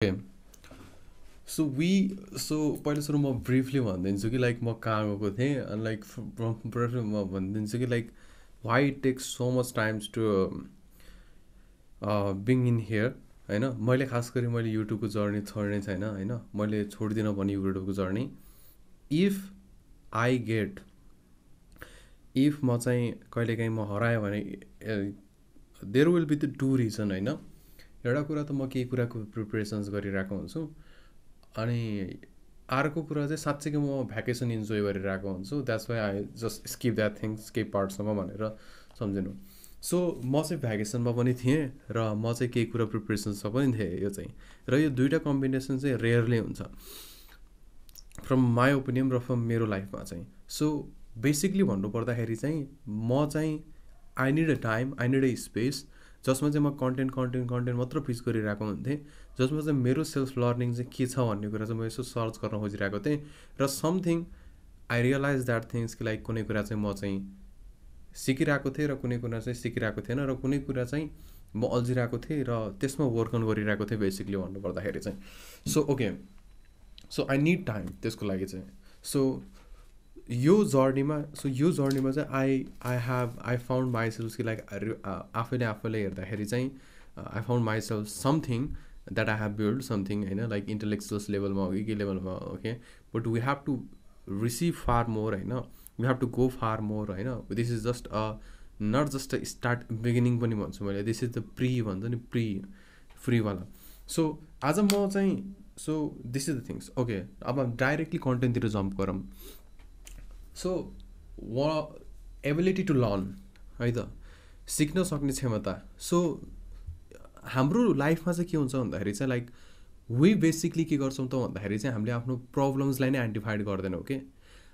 Okay. So पहिला सुरु म ब्रिफली भनिदिन्छु कि लाइक म कहाँ गएको थिएँ अनि लाइक ब्रिफली म भनिदिन्छु कि like why it takes so much times to being in here होइन। मैले खास गरी मैले युट्युबको जर्नी छोड्ने छैन होइन, मैले छोड्दिनँ भने युट्युबको जर्नी इफ म चाहिँ कहिलेकाहीँ म हराएँ भने there will be the two reason होइन। एउटा कुरा त म केही कुराको प्रिपरेसन्स गरिरहेको हुन्छु अनि अर्को कुरा चाहिँ साँच्चैकै म भ्याकेसन इन्जोय गरिरहेको हुन्छु। That's why I just skip that things केही पार्टसम्म भनेर सम्झिनु। सो म चाहिँ भ्याकेसनमा पनि थिएँ र म चाहिँ केही कुरा प्रिपरेसन्समा पनि थिएँ यो चाहिँ, र यो दुइटा कम्बिनेसन चाहिँ रेयरली हुन्छ फ्रम माई ओपिनियन र फ्रम मेरो लाइफमा चाहिँ। सो बेसिकली भन्नुपर्दाखेरि चाहिँ म चाहिँ I need a time, I need a space जसमा चाहिँ म कन्टेन्ट मात्र पिच गरिरहेको हुन्थेँ, जसमा चाहिँ मेरो सेल्फ लर्निङ चाहिँ के छ भन्ने कुरा चाहिँ म यसो सर्च गर्न खोजिरहेको थिएँ र something I realize that things कि लाइक कुनै कुरा चाहिँ म चाहिँ सिकिरहेको थिएँ र कुनै कुरा चाहिँ सिकिरहेको थिएन र कुनै कुरा चाहिँ म अल्झिरहेको थिएँ र त्यसमा वर्क अन गरिरहेको थिएँ बेसिकली भन्नुपर्दाखेरि चाहिँ। So okay, so I need time त्यसको लागि चाहिँ। सो यो जर्नीमा चाहिँ आई फाउन्ड माइसेल्फ कि लाइक आफैले हेर्दाखेरि चाहिँ I found myself something that I have build something होइन, लाइक इन्टेलेक्चुअल्स लेभलमा हो कि के लेभलमा हो okay, but we have to receive far more होइन, we have to go far more होइन। This is just not just a start beginning पनि भन्छु मैले, दिस इज द भन्छ नि फ्रीवाला। सो आज म चाहिँ so this is the things okay. अब डाइरेक्टली कन्टेन्टतिर जम्प गरौँ। सो एबिलिटी टु लर्न है त, सिक्न सक्ने क्षमता। सो हाम्रो लाइफमा चाहिँ के हुन्छ भन्दाखेरि चाहिँ लाइक वी बेसिकली के गर्छौँ त भन्दाखेरि चाहिँ हामीले आफ्नो प्रब्लम्सलाई नै आइडेन्टिफाइड गर्दैनौँ के।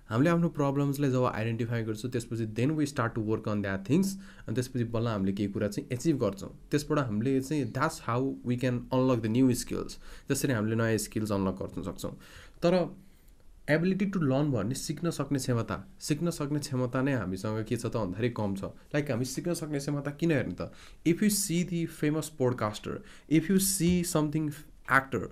हामीले आफ्नो प्रब्लम्सलाई जब आइडेन्टिफाई गर्छौँ त्यसपछि then we start to work on that things अनि त्यसपछि बल्ल हामीले केही कुरा चाहिँ एचिभ गर्छौँ। त्यसबाट हामीले चाहिँ that's how we can unlock the new skills, त्यसरी हामीले नयाँ स्किल्स अनलक गर्न सक्छौँ। तर एबिलिटी टु लर्न भन्ने सिक्न सक्ने क्षमता नै हामीसँग के छ त भन्दाखेरि कम छ। लाइक हामी सिक्न सक्ने क्षमता किन हेर्ने त, if you see the famous podcaster, if you see something actor,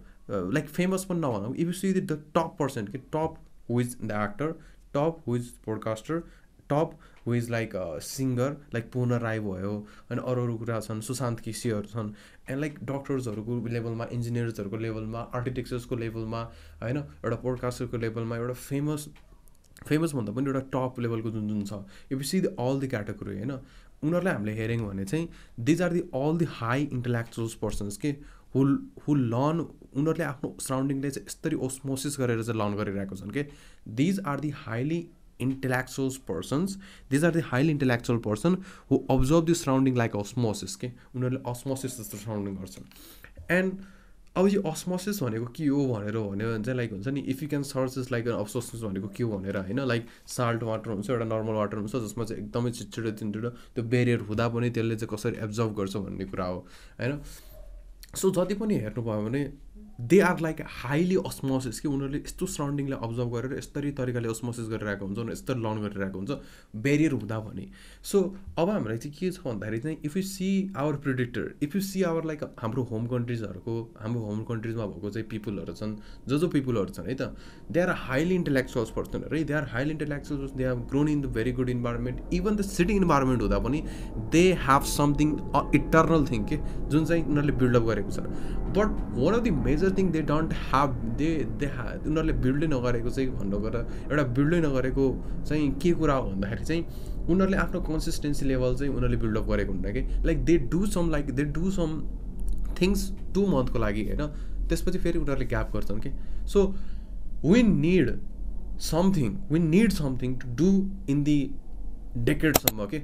like famous पनि नभनौँ, if you see the top person कि top who is the actor, top who is podcaster, top who is like singer like Purna Rai भयो अनि अरू कुरा छन्, सुशान्त केसीहरू छन् and like डक्टर्सहरूको लेभलमा, इन्जिनियर्सहरूको लेभलमा, आर्किटेक्चर्सको लेभलमा होइन, एउटा पोडकास्टरको लेभलमा, एउटा फेमस भन्दा पनि एउटा टप लेभलको जुन छ, if you see the all the category होइन, उनीहरूलाई हामीले हेऱ्यौँ भने चाहिँ these are the all the high intellectuals persons के हु लर्न। उनीहरूले आफ्नो सराउन्डिङलाई चाहिँ यसरी ओस्मोसिस गरेर चाहिँ लर्न गरिरहेको छन् के। These are the highly intellectual persons, these are the highly intellectual person who observe the surrounding like osmosis के, उनीहरूले osmosis जस्तो सराउन्डिङ गर्छन्। एन्ड अब यो osmosis भनेको के हो भनेर भन्यो भने चाहिँ लाइक हुन्छ नि, if you can search is like osmosis भनेको के हो भनेर होइन, लाइक साल्ट वाटर हुन्छ, एउटा नर्मल वाटर हुन्छ जसमा चाहिँ एकदमै छिटो त्यो बेरियर हुँदा पनि त्यसले चाहिँ कसरी एब्जर्भ गर्छ भन्ने कुरा हो होइन। सो जति पनि हेर्नुभयो भने they are like highly osmosis कि उनीहरूले यस्तो सराउन्डिङलाई अब्जर्भ गरेर यस्तरी तरिकाले अस्मोसिस गरिरहेको हुन्छ, यस्तरी लर्न गरिरहेको हुन्छ बेरियर हुँदा भने। सो अब हामीलाई चाहिँ के छ भन्दाखेरि चाहिँ if you see our predictor, if you see our like हाम्रो होम कन्ट्रिजमा भएको चाहिँ पिपुलहरू छन्, जो पिपुलहरू छन् है त, दे आर हाइली इन्टेलेक्चुअल्स पर्सनहरू है, they are highly intellectuals, they have grown in the very good environment, even the city environment हुँदा पनि they have something eternal thing के जुन चाहिँ उनीहरूले बिल्डअप गरेको छ। But one of the major thing they don't have उनीहरूले बिल्डै नगरेको चाहिँ भन्नु गएर एउटा बिल्डै नगरेको चाहिँ के कुरा हो भन्दाखेरि चाहिँ उनीहरूले आफ्नो कन्सिस्टेन्सी लेभल चाहिँ उनीहरूले बिल्डअप गरेको हुन्न कि। Like they do some things 2 मन्थको लागि होइन, त्यसपछि फेरि उनीहरूले ग्याप गर्छन् कि। So we need something to do in the डेकेडसम्म के,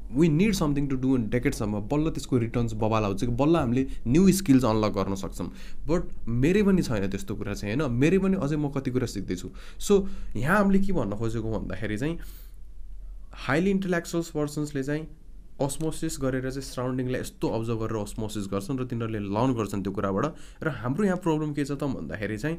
we need something to do in डेकेडसम्म, बल्ल त्यसको रिटर्न्स बबाल आउँछ कि बल्ल हामीले न्यू स्किल्स अनलक गर्न सक्छौँ। बट मेरै पनि छैन त्यस्तो कुरा चाहिँ होइन, मेरै पनि अझै म कति कुरा सिक्दैछु। सो यहाँ हामीले के भन्न खोजेको भन्दाखेरि चाहिँ हाइली इन्टेलेक्चुअल्स पर्सन्सले चाहिँ अस्मोसिस गरेर चाहिँ सराउन्डिङलाई यस्तो अब्जर्भ गरेर अस्मोसिस गर्छन् र तिनीहरूले लर्न गर्छन् त्यो कुराबाट। र हाम्रो यहाँ प्रब्लम के छ त भन्दाखेरि चाहिँ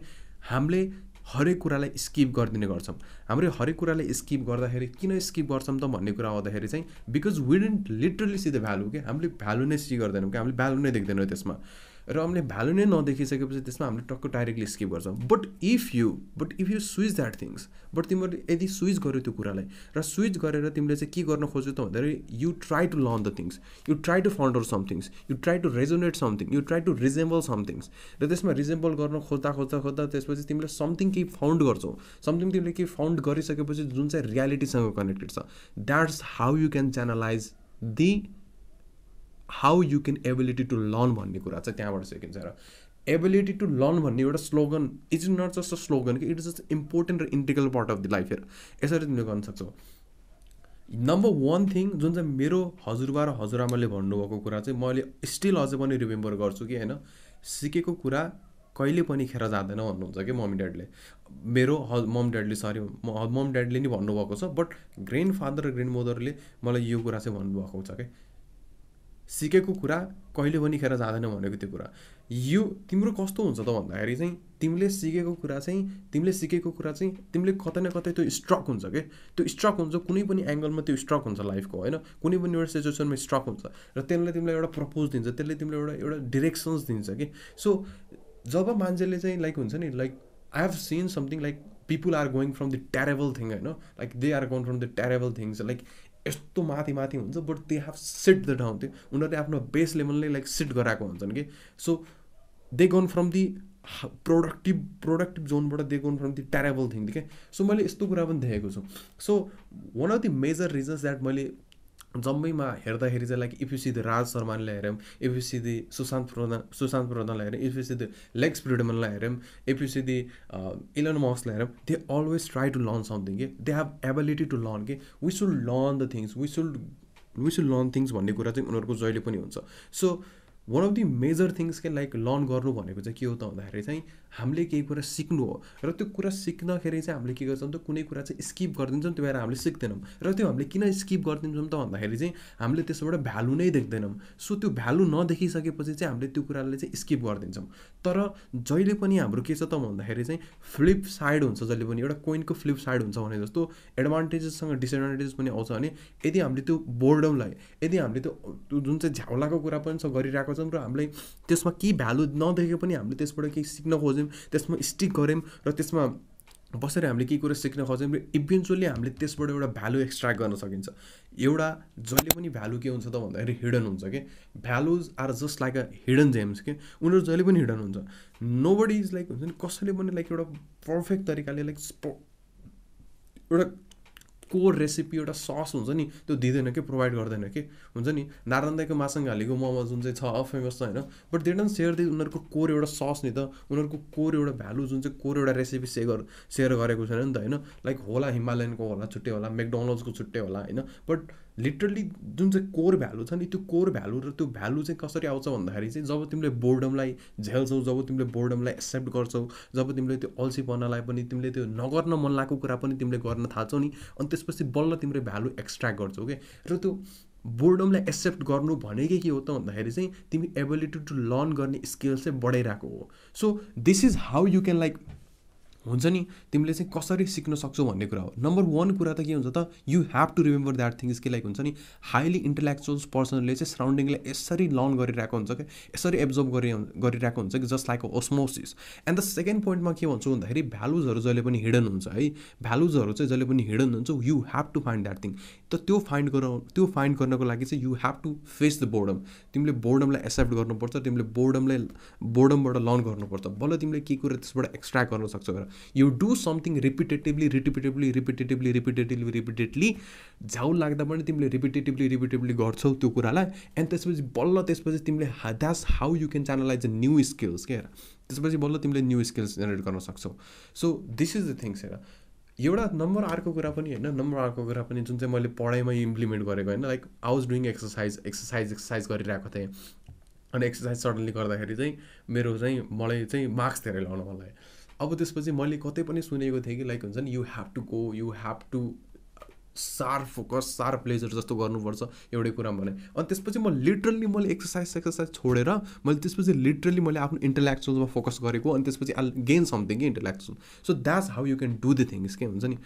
हामीले हरेक कुरालाई स्किप गरिदिने गर्छौँ। हामीले हरेक कुरालाई स्किप गर्दाखेरि किन स्किप गर्छौँ त भन्ने कुरा आउँदाखेरि चाहिँ because we didn't literally see the value के, हामीले भ्यालु नै सी गर्दैनौँ कि, हामीले भ्यालु नै देख्दैनौँ त्यसमा। र हामीले भ्यालु नै नदेखिसकेपछि त्यसमा हामीले टक्क डाइरेक्टली स्किप गर्छौँ. But if you switch that things, but तिमीहरूले यदि स्विच गर्यो त्यो कुरालाई र स्विच गरेर तिमीले चाहिँ के गर्न खोज्यो त भन्दाखेरि you try to learn the things, you try to found out some things, you try to resonate something, you try to resemble some things. र त्यसमा रिजेम्बल गर्न खोज्दा त्यसपछि तिमीले समथिङ केही फाउन्ड गर्छौ. समथिङ तिमीले केही फाउन्ड गरिसकेपछि जुन चाहिँ रियालिटीसँग कनेक्टेड छ, that's how you can channelize how you can ability to learn भन्ने कुरा चाहिँ त्यहाँबाट सिकिन्छ. र एबिलिटी टु लर्न भन्ने एउटा slogan, it is not just a slogan कि इट इज जस्ट इम्पोर्टेन्ट र integral part of the life. हेर यसरी तिमीले गर्न सक्छौ. नम्बर 1 थिङ जुन चाहिँ मेरो हजुरबा र हजुरआमाले भन्नुभएको कुरा चाहिँ मैले स्टिल अझै पनि रिमेम्बर गर्छु कि होइन, सिकेको कुरा कहिले पनि खेर जाँदैन भन्नुहुन्छ कि मम्मी ड्याडीले. मेरो मम ड्याडीले नि भन्नुभएको छ, बट ग्रेन्ड फादर र ग्रेन्ड मदरले मलाई यो कुरा चाहिँ भन्नुभएको छ कि सिकेको कुरा कहिले पनि खेर जाँदैन भनेको. त्यो कुरा यो तिम्रो कस्तो हुन्छ त भन्दाखेरि चाहिँ तिमीले सिकेको कुरा चाहिँ तिमीले कतै न कतै त्यो स्ट्रक हुन्छ कि, त्यो स्ट्रक हुन्छ कुनै पनि एङ्गलमा, त्यो स्ट्रक हुन्छ लाइफको होइन, कुनै पनि एउटा सिचुएसनमा स्ट्रक हुन्छ र त्यसले तिमीलाई एउटा प्रपोज दिन्छ, त्यसले तिमीलाई एउटा डिरेक्सन्स दिन्छ कि. सो जब मान्छेले चाहिँ लाइक हुन्छ नि, like I have seen something like people are going from the terrible thing होइन, like they are going from the terrible things, like यस्तो माथि हुन्छ, but they have sit the down. त्यो उनीहरूले आफ्नो बेस लेभलले लाइक सिट गराएको हुन्छन् कि. So they gone from the productive जोनबाट they gone from the terrible thing क्या. सो मैले यस्तो कुरा पनि देखेको छु. So one of the major reasons that मैले जम्मैमा हेर्दाखेरि चाहिँ like if you see the Raj शर्मालाई हेऱ्यौँ, if you see the Sushant प्रधानलाई हेऱ्यौँ, if you see the Lex फ्रिडमनलाई हेऱ्यौँ, if you see the Elon मस्कलाई हेऱ्यौँ, they always try to learn something के, they have ability to learn के. We should learn the things, we should learn things भन्ने कुरा चाहिँ उनीहरूको जहिले पनि हुन्छ. So one of the major things के लाइक लर्न गर्नु भनेको चाहिँ के हो त भन्दाखेरि चाहिँ हामीले केही कुरा सिक्नु हो, र त्यो कुरा सिक्दाखेरि चाहिँ हामीले के गर्छौँ त कुनै कुरा चाहिँ स्किप गरिदिन्छौँ, त्यो भएर हामीले सिक्दैनौँ. र त्यो हामीले किन स्किप गरिदिन्छौँ त भन्दाखेरि चाहिँ हामीले त्यसबाट भ्यालु नै देख्दैनौँ. सो त्यो भ्यालु नदेखिसकेपछि चाहिँ हामीले त्यो कुरालाई चाहिँ स्किप गरिदिन्छौँ. तर जहिले पनि हाम्रो के छ त भन्दाखेरि चाहिँ फ्लिप साइड हुन्छ, जहिले पनि एउटा कोइनको फ्लिप साइड हुन्छ भने जस्तो एडभान्टेजेससँग डिसएडभान्टेजेस पनि आउँछ भने यदि हामीले त्यो बोर्डमलाई, यदि हामीले त्यो जुन चाहिँ झ्याउलाको कुरा पनि छ गरिरहेको छौँ र हामीलाई त्यसमा केही भ्यालु नदेखे पनि हामीले त्यसबाट केही सिक्न खोज्यौँ, त्यसमा स्टिक गऱ्यौँ र त्यसमा बसेर हामीले केही कुरा सिक्न खोज्यौँ र इभेन्चुअली हामीले त्यसबाट एउटा भ्यालु एक्सट्र्याक्ट गर्न सकिन्छ. एउटा जहिले पनि भ्यालु के हुन्छ त भन्दाखेरि हिडन हुन्छ कि. Values are just like a hidden gems के, उनीहरू जहिले पनि हिडन हुन्छ. नो बडी इज लाइक हुन्छ नि कसैले पनि लाइक एउटा पर्फेक्ट तरिकाले लाइक एउटा कोर रेसिपी एउटा सस हुन्छ नि त्यो दिँदैन कि, प्रोभाइड गर्दैन कि. हुन्छ नि नारायण दाईको मासँग हालेको मोमो जुन चाहिँ छ फेमस छ होइन, but they don't share the उनीहरूको कोर एउटा सस नि त, उनीहरूको कोर एउटा भ्यालु जुन चाहिँ कोर एउटा रेसिपी सेयर गरेको छैन नि त होइन. लाइक होला हिमालयनको होला छुट्टै होला, मेकडोनल्ड्सको छुट्टै होला होइन, बट लिटरली जुन चाहिँ कोर भ्यालु छ नि त्यो कोर भ्यालु र त्यो भ्यालु चाहिँ कसरी आउँछ भन्दाखेरि चाहिँ जब तिमीले बोर्डमलाई झेल्छौ, जब तिमीले बोर्डमलाई एक्सेप्ट गर्छौ, जब तिमीले त्यो अल्छीपनालाई पनि तिमीले त्यो नगर्न मन लागेको कुरा पनि तिमीले गर्न थाल्छौ नि, अनि त्यसपछि बल्ल तिमीले भ्यालु एक्सट्र्याक्ट गर्छौ क्या. र त्यो बोर्डमलाई एक्सेप्ट गर्नु भनेकै के हो त भन्दाखेरि चाहिँ तिमी एबिलिटी टु लर्न गर्ने स्किल्स चाहिँ बढाइरहेको हो. So this is how you can like हुन्छ नि तिमीले चाहिँ कसरी सिक्न सक्छौ भन्ने कुरा हो. नम्बर 1 कुरा त के हुन्छ त, you have to remember that things कि लाइक हुन्छ नि हाइली इन्टेलेक्चुअल्स पर्सनले चाहिँ सराउन्डिङलाई यसरी लर्न गरिरहेको हुन्छ क्या, यसरी एब्जर्भ गरिरहेको हुन्छ कि just like osmosis. And the second पोइन्टमा के भन्छु भन्दाखेरि भ्यालुजहरू जहिले पनि हिडन हुन्छ है. भ्यालुजहरू चाहिँ जहिले पनि हिडन हुन्छ. You have to find that thing. त त्यो फाइन्ड गर्नको लागि चाहिँ you have to face the boredom. तिमीले बोर्डमलाई एक्सेप्ट गर्नुपर्छ, तिमीले बोर्डमबाट लर्न गर्नुपर्छ, बल्ल तिमीले के कुरा त्यसबाट एक्सट्र्याक्ट गर्न सक्छौ. You do something repetitively झ्याउ लाग्दा पनि तिमीले रिपिटेटिभली गर्छौ त्यो कुरालाई. एन्ड त्यसपछि तिमीले that's how you can channelise the new skills क्या. त्यसपछि बल्ल तिमीले न्यू स्किल्स जेनेरेट गर्न सक्छौ. So this is the things. हेर एउटा नम्बर अर्को कुरा पनि होइन, जुन चाहिँ मैले पढाइमा इम्प्लिमेन्ट गरेको होइन, like I was doing exercise गरिरहेको थिएँ, अनि एक्सर्साइज सडनली गर्दाखेरि चाहिँ मलाई चाहिँ मार्क्स धेरै ल्याउन मन लाग्यो. अब त्यसपछि मैले कतै पनि सुनेको थिएँ कि लाइक हुन्छ नि you have to sharp focus, sharp pleasure जस्तो गर्नुपर्छ एउटै कुरा भने. अनि त्यसपछि मैले एक्सर्साइज छोडेर मैले आफ्नो इन्टेलेक्चुअलमा फोकस गरेको, अनि त्यसपछि आई गेन समथिङ कि intellectual. So that's how you can do the things के हुन्छ नि.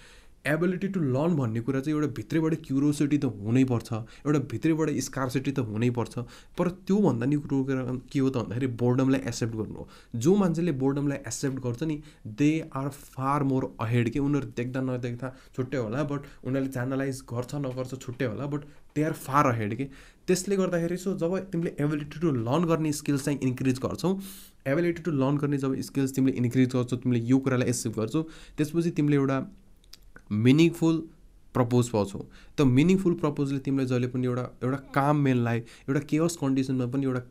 एबिलिटी टु लर्न भन्ने कुरा चाहिँ एउटा भित्रैबाट क्युरियोसिटी त हुनैपर्छ, एउटा भित्रैबाट स्कार्सिटी त हुनैपर्छ। पर त्योभन्दा नि कुरो के हो त भन्दाखेरि बोर्डमलाई एक्सेप्ट गर्नु हो। जो मान्छेले बोर्डमलाई एक्सेप्ट गर्छ नि they are far more ahead के। उनीहरू देख्दा नदेख्दा छुट्टै होला, बट उनीहरूले च्यानलाइज गर्छ नगर्छ छुट्टै होला, but they are far ahead के। त्यसले गर्दाखेरि सो जब तिमीले एबिलिटी टु लर्न गर्ने स्किल्स चाहिँ इन्क्रिज गर्छौ, एबिलिटी टु लर्न गर्ने जब स्किल्स तिमीले इन्क्रिज गर्छौ, तिमीले यो कुरालाई एक्सेप्ट गर्छौ, त्यसपछि तिमीले एउटा मिनिङफुल प्रपोज पाउँछौ। त मिनिङफुल प्रपोजले तिमीलाई जहिले पनि एउटा काम मेनलाई, एउटा केयस कन्डिसनमा पनि एउटा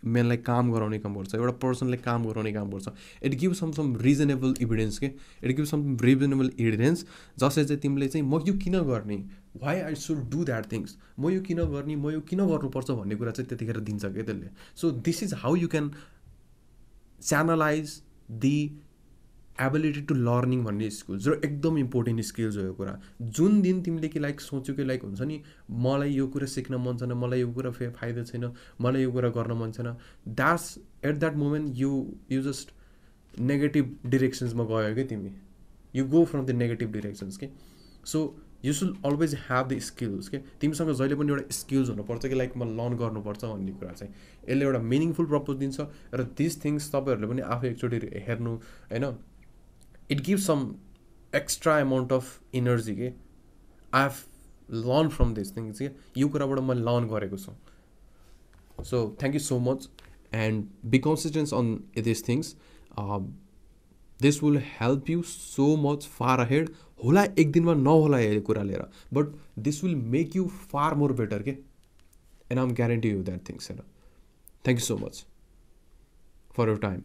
मेनलाई काम गराउने काम गर्छ, एउटा पर्सनलाई काम गराउने काम गर्छ। It give some reasonable evidence के, it give some reasonable evidence जसले चाहिँ तिमीले चाहिँ म यो किन गर्ने, why I should do that things, म यो किन गर्ने, म यो किन गर्नुपर्छ भन्ने कुरा चाहिँ त्यतिखेर दिन्छ क्या त्यसले। So this is how you can channelize the ability to learning भन्ने स्किल्स, र एकदम इम्पोर्टेन्ट स्किल्स हो यो कुरा। जुन दिन तिमीले कि लाइक सोच्यो कि लाइक हुन्छ नि मलाई यो कुरा सिक्न मन छैन, मलाई यो कुरा फाइदा छैन, मलाई यो कुरा गर्न मन छैन, that's at that moment you just negative डिरेक्सन्समा गयो कि तिमी, you go from the negative directions के। So you should always have the skills के। तिमीसँग जहिले पनि एउटा स्किल्स हुनुपर्छ कि लाइक म लर्न गर्नुपर्छ भन्ने कुरा चाहिँ यसले एउटा मिनिङफुल प्रपोज दिन्छ। र दिस थिङ्स तपाईँहरूले पनि आफै एकचोटि हेर्नु होइन, it gives some extra amount of energy के। I have learn from this things के, यो कुराबाट म लर्न गरेको छु। So thank you so much and be consistent on this things. This will help you so much far ahead. होला एक दिनमा नहोला यो कुरा लिएर, but this will make you far more better के, and I am guarantee you that things होइन। Thank you so much for your time.